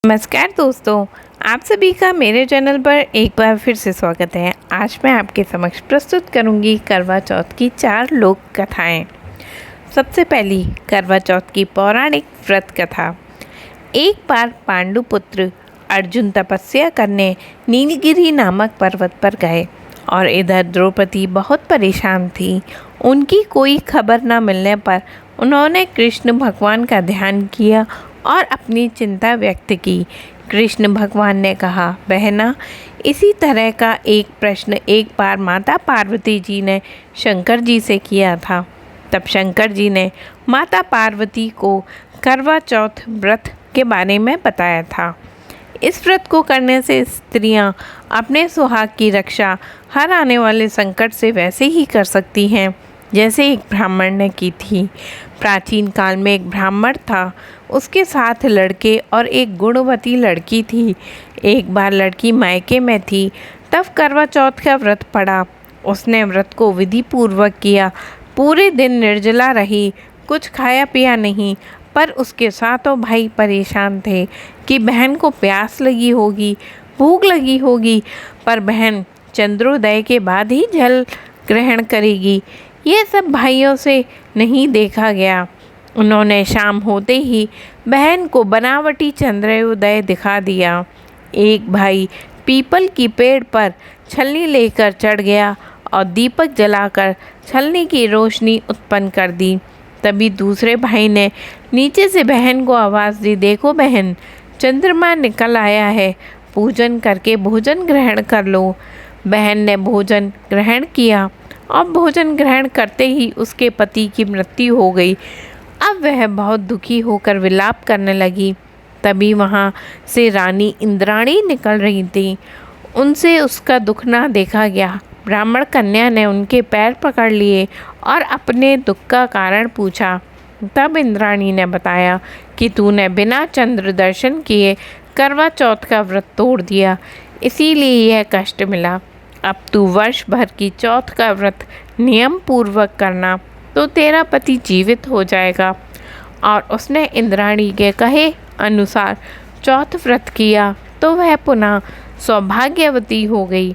नमस्कार दोस्तों, आप सभी का मेरे चैनल पर एक बार फिर से स्वागत है। आज मैं आपके समक्ष प्रस्तुत करूंगी करवा चौथ की 4 लोक कथाएं। सबसे पहली करवा चौथ की पौराणिक व्रत कथा। एक बार पांडुपुत्र अर्जुन तपस्या करने नीलगिरी नामक पर्वत पर गए और इधर द्रौपदी बहुत परेशान थी। उनकी कोई खबर न मिलने पर उन्होंने कृष्ण भगवान का ध्यान किया और अपनी चिंता व्यक्त की। कृष्ण भगवान ने कहा, बहना, इसी तरह का एक प्रश्न एक बार माता पार्वती जी ने शंकर जी से किया था। तब शंकर जी ने माता पार्वती को करवा चौथ व्रत के बारे में बताया था। इस व्रत को करने से स्त्रियां अपने सुहाग की रक्षा हर आने वाले संकट से वैसे ही कर सकती हैं जैसे एक ब्राह्मण ने की थी। प्राचीन काल में एक ब्राह्मण था, उसके 7 लड़के और एक गुणवती लड़की थी। एक बार लड़की मायके में थी, तब करवा चौथ का व्रत पड़ा। उसने व्रत को विधि पूर्वक किया, पूरे दिन निर्जला रही, कुछ खाया पिया नहीं। पर उसके 7 भाई परेशान थे कि बहन को प्यास लगी होगी, भूख लगी होगी, पर बहन चंद्रोदय के बाद ही जल ग्रहण करेगी। ये सब भाइयों से नहीं देखा गया। उन्होंने शाम होते ही बहन को बनावटी चंद्रोदय दिखा दिया। एक भाई पीपल की पेड़ पर छलनी लेकर चढ़ गया और दीपक जलाकर छलनी की रोशनी उत्पन्न कर दी। तभी दूसरे भाई ने नीचे से बहन को आवाज़ दी, देखो बहन, चंद्रमा निकल आया है, पूजन करके भोजन ग्रहण कर लो। बहन ने भोजन ग्रहण किया और भोजन ग्रहण करते ही उसके पति की मृत्यु हो गई। अब वह बहुत दुखी होकर विलाप करने लगी। तभी वहाँ से रानी इंद्राणी निकल रही थी। उनसे उसका दुख ना देखा गया। ब्राह्मण कन्या ने उनके पैर पकड़ लिए और अपने दुख का कारण पूछा। तब इंद्राणी ने बताया कि तूने बिना चंद्र दर्शन किए करवा चौथ का व्रत तोड़ दिया, इसीलिए यह कष्ट मिला। अब तू वर्ष भर की चौथ का व्रत नियम पूर्वक करना, तो तेरा पति जीवित हो जाएगा। और उसने इंद्राणी के कहे अनुसार चौथ व्रत किया तो वह पुनः सौभाग्यवती हो गई।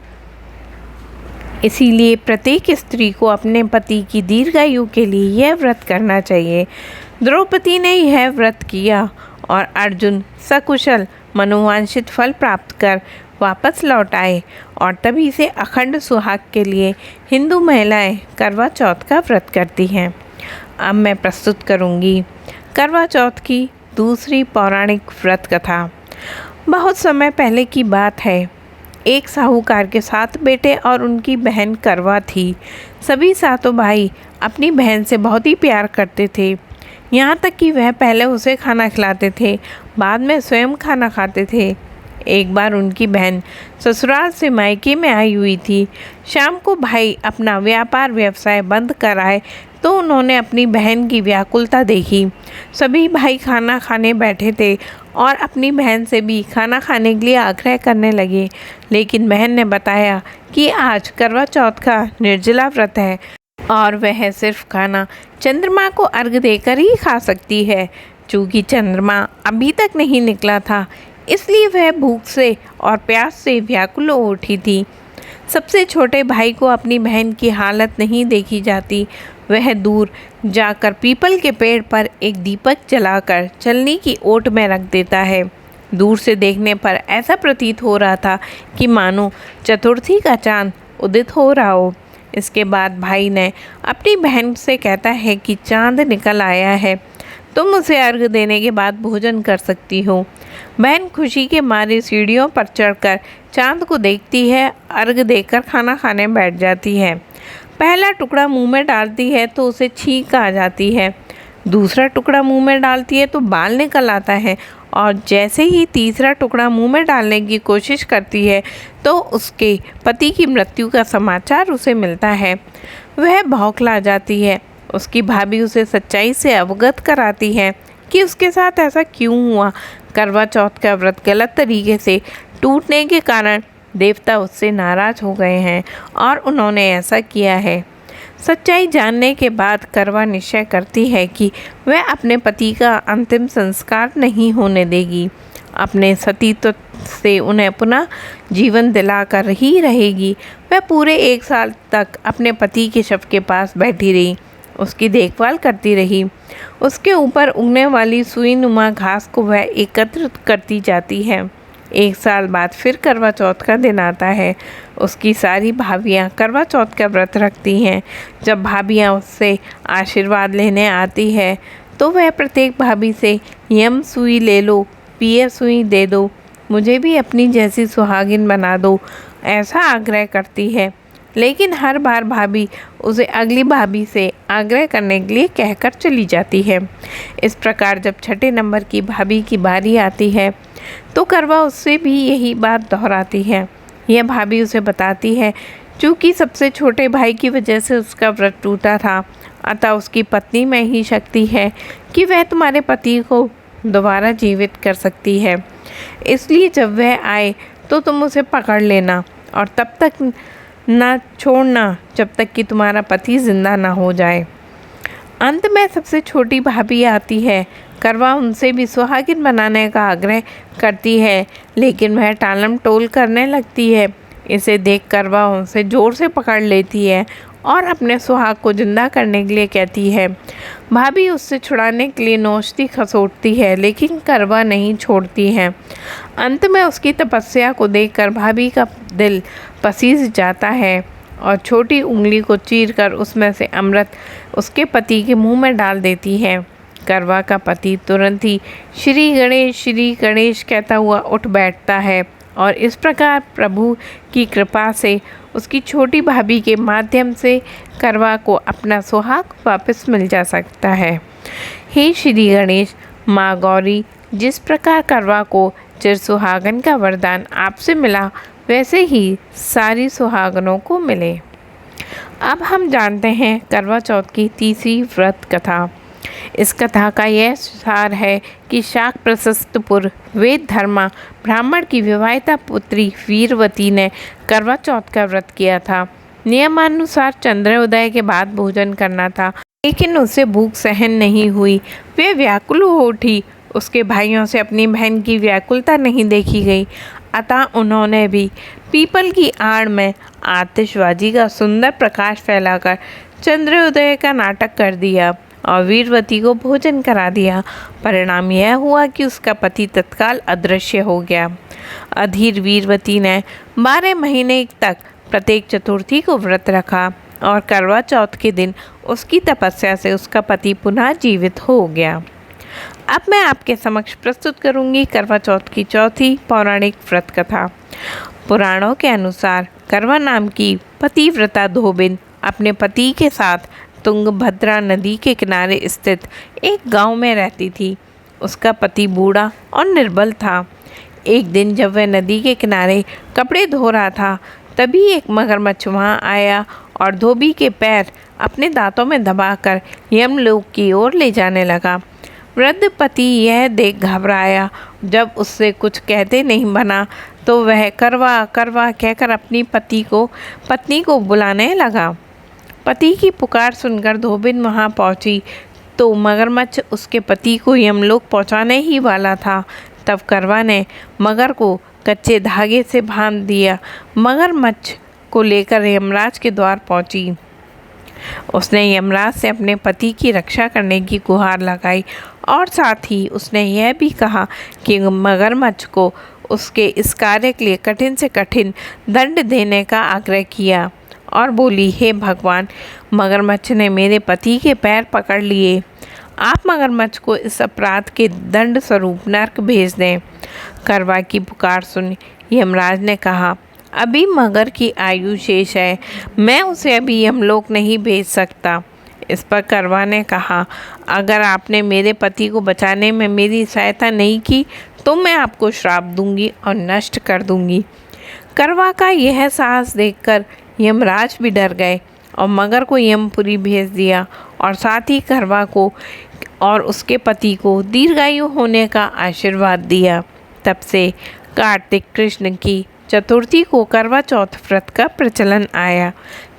इसीलिए प्रत्येक स्त्री को अपने पति की दीर्घायु के लिए यह व्रत करना चाहिए। द्रौपदी ने यह व्रत किया और अर्जुन सकुशल मनोवांछित फल प्राप्त कर वापस लौट आए और तभी से अखंड सुहाग के लिए हिंदू महिलाएं करवा चौथ का व्रत करती हैं। अब मैं प्रस्तुत करूंगी करवा चौथ की दूसरी पौराणिक व्रत कथा। बहुत समय पहले की बात है। एक साहूकार के 7 बेटे और उनकी बहन करवा थी। सभी 7 भाई अपनी बहन से बहुत ही प्यार करते थे, यहाँ तक कि वह पहले उसे खाना खिलाते थे, बाद में स्वयं खाना खाते थे। एक बार उनकी बहन ससुराल से मायके में आई हुई थी। शाम को भाई अपना व्यापार व्यवसाय बंद कर आए तो उन्होंने अपनी बहन की व्याकुलता देखी। सभी भाई खाना खाने बैठे थे और अपनी बहन से भी खाना खाने के लिए आग्रह करने लगे, लेकिन बहन ने बताया कि आज करवा चौथ का निर्जला व्रत है और वह सिर्फ खाना चंद्रमा को अर्घ्य देकर ही खा सकती है। चूँकि चंद्रमा अभी तक नहीं निकला था, इसलिए वह भूख से और प्यास से व्याकुल हो उठी थी। सबसे छोटे भाई को अपनी बहन की हालत नहीं देखी जाती। वह दूर जाकर पीपल के पेड़ पर एक दीपक जलाकर छलनी की ओट में रख देता है। दूर से देखने पर ऐसा प्रतीत हो रहा था कि मानो चतुर्थी का चांद उदित हो रहा हो। इसके बाद भाई ने अपनी बहन से कहता है कि चांद निकल आया है, तुम उसे अर्घ देने के बाद भोजन कर सकती हो। बहन खुशी के मारे सीढ़ियों पर चढ़कर चांद को देखती है, अर्घ देकर खाना खाने बैठ जाती है। पहला टुकड़ा मुंह में डालती है तो उसे छींक आ जाती है। दूसरा टुकड़ा मुंह में डालती है तो बाल निकल आता है और जैसे ही तीसरा टुकड़ा मुंह में डालने की कोशिश करती है तो उसके पति की मृत्यु का समाचार उसे मिलता है। वह बौखला जाती है। उसकी भाभी उसे सच्चाई से अवगत कराती है कि उसके साथ ऐसा क्यों हुआ। करवा चौथ का व्रत गलत तरीके से टूटने के कारण देवता उससे नाराज हो गए हैं और उन्होंने ऐसा किया है। सच्चाई जानने के बाद करवा निश्चय करती है कि वह अपने पति का अंतिम संस्कार नहीं होने देगी अपने सतीत्व से उन्हें पुनः जीवन दिलाकर ही रहेगी। वह पूरे 1 साल तक अपने पति के शव के पास बैठी रही, उसकी देखभाल करती रही। उसके ऊपर उगने वाली सुई नुमा घास को वह एकत्रित करती जाती है। 1 साल बाद फिर करवा चौथ का दिन आता है। उसकी सारी भाभियाँ करवा चौथ का व्रत रखती हैं। जब भाभियाँ उससे आशीर्वाद लेने आती है तो वह प्रत्येक भाभी से यम सुई ले लो, पियर सुई दे दो, मुझे भी अपनी जैसी सुहागिन बना दो, ऐसा आग्रह करती है। लेकिन हर बार भाभी उसे अगली भाभी से आग्रह करने के लिए कहकर चली जाती है। इस प्रकार जब छठे नंबर की भाभी की बारी आती है तो करवा उससे भी यही बात दोहराती है। यह भाभी उसे बताती है चूँकि सबसे छोटे भाई की वजह से उसका व्रत टूटा था, अतः उसकी पत्नी में ही शक्ति है कि वह तुम्हारे पति को दोबारा जीवित कर सकती है। इसलिए जब वह आए तो तुम उसे पकड़ लेना और तब तक ना छोड़ना जब तक कि तुम्हारा पति जिंदा ना हो जाए। अंत में सबसे छोटी भाभी आती है। करवा उनसे भी सुहागिन बनाने का आग्रह करती है, लेकिन वह टालम टोल करने लगती है। इसे देख करवा उनसे ज़ोर से पकड़ लेती है और अपने सुहाग को जिंदा करने के लिए कहती है। भाभी उससे छुड़ाने के लिए नोचती खसोटती है, लेकिन करवा नहीं छोड़ती है। अंत में उसकी तपस्या को देखकर भाभी का दिल पसीज जाता है और छोटी उंगली को चीरकर उसमें से अमृत उसके पति के मुंह में डाल देती है। करवा का पति तुरंत ही श्री गणेश कहता हुआ उठ बैठता है और इस प्रकार प्रभु की कृपा से उसकी छोटी भाभी के माध्यम से करवा को अपना सुहाग वापस मिल जा सकता है। हे श्री गणेश, माँ गौरी, जिस प्रकार करवा को चिर सुहागन का वरदान आपसे मिला, वैसे ही सारी सुहागनों को मिले। अब हम जानते हैं करवा चौथ की तीसरी व्रत कथा। इस कथा का यह सार है कि शाक प्रशस्तपुर वेद धर्मा ब्राह्मण की विवाहिता पुत्री वीरवती ने करवा चौथ का व्रत किया था। नियमानुसार चंद्रोदय के बाद भोजन करना था, लेकिन उसे भूख सहन नहीं हुई। वे व्याकुल हो उठी। उसके भाइयों से अपनी बहन की व्याकुलता नहीं देखी गई, अतः उन्होंने भी पीपल की आड़ में आतिशबाजी का सुंदर प्रकाश फैलाकर चंद्रोदय का नाटक कर दिया और वीरवती को भोजन करा दिया। परिणाम यह हुआ कि उसका पति तत्काल अदृश्य हो गया। अधीर वीरवती ने 12 महीने तक प्रत्येक चतुर्थी को व्रत रखा और करवा चौथ के दिन उसकी तपस्या से उसका पति पुनः जीवित हो गया। अब मैं आपके समक्ष प्रस्तुत करूंगी करवा चौथ की चौथी पौराणिक व्रत कथा। पुराणों के अनुसार करवा नाम की पतिव्रता धोबिन अपने पति के साथ तुंगभद्रा नदी के किनारे स्थित एक गांव में रहती थी। उसका पति बूढ़ा और निर्बल था। एक दिन जब वह नदी के किनारे कपड़े धो रहा था, तभी एक मगरमच्छ वहाँ आया और धोबी के पैर अपने दांतों में दबाकर यमलोक की ओर ले जाने लगा। वृद्ध पति यह देख घबराया। जब उससे कुछ कहते नहीं बना तो वह करवा करवा कहकर अपनी पत्नी को बुलाने लगा। पति की पुकार सुनकर धोबिन वहाँ पहुँची तो मगरमच्छ उसके पति को यमलोक पहुँचाने ही वाला था। तब करवा ने मगर को कच्चे धागे से बांध दिया। मगरमच्छ को लेकर यमराज के द्वार पहुँची। उसने यमराज से अपने पति की रक्षा करने की गुहार लगाई और साथ ही उसने यह भी कहा कि मगरमच्छ को उसके इस कार्य के लिए कठिन से कठिन दंड देने का आग्रह किया और बोली, हे भगवान, मगरमच्छ ने मेरे पति के पैर पकड़ लिए। आप मगरमच्छ को इस अपराध के दंड स्वरूप नर्क भेज दें। करवा की पुकार सुन यमराज ने कहा, अभी मगर की आयु शेष है, मैं उसे अभी यमलोक नहीं भेज सकता। इस पर करवा ने कहा, अगर आपने मेरे पति को बचाने में मेरी सहायता नहीं की तो मैं आपको श्राप दूंगी और नष्ट कर दूंगी। करवा का यह साहस देखकर यमराज भी डर गए और मगर को यमपुरी भेज दिया और साथ ही करवा को और उसके पति को दीर्घायु होने का आशीर्वाद दिया। तब से कार्तिक कृष्ण की चतुर्थी को करवा चौथ व्रत का प्रचलन आया,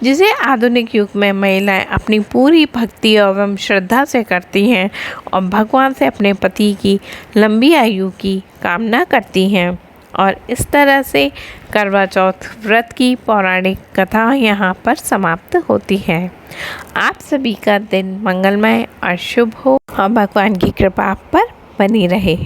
जिसे आधुनिक युग में महिलाएं अपनी पूरी भक्ति एवं श्रद्धा से करती हैं और भगवान से अपने पति की लंबी आयु की कामना करती हैं। और इस तरह से करवा चौथ व्रत की पौराणिक कथा यहाँ पर समाप्त होती है। आप सभी का दिन मंगलमय और शुभ हो और भगवान की कृपा आप पर बनी रहे।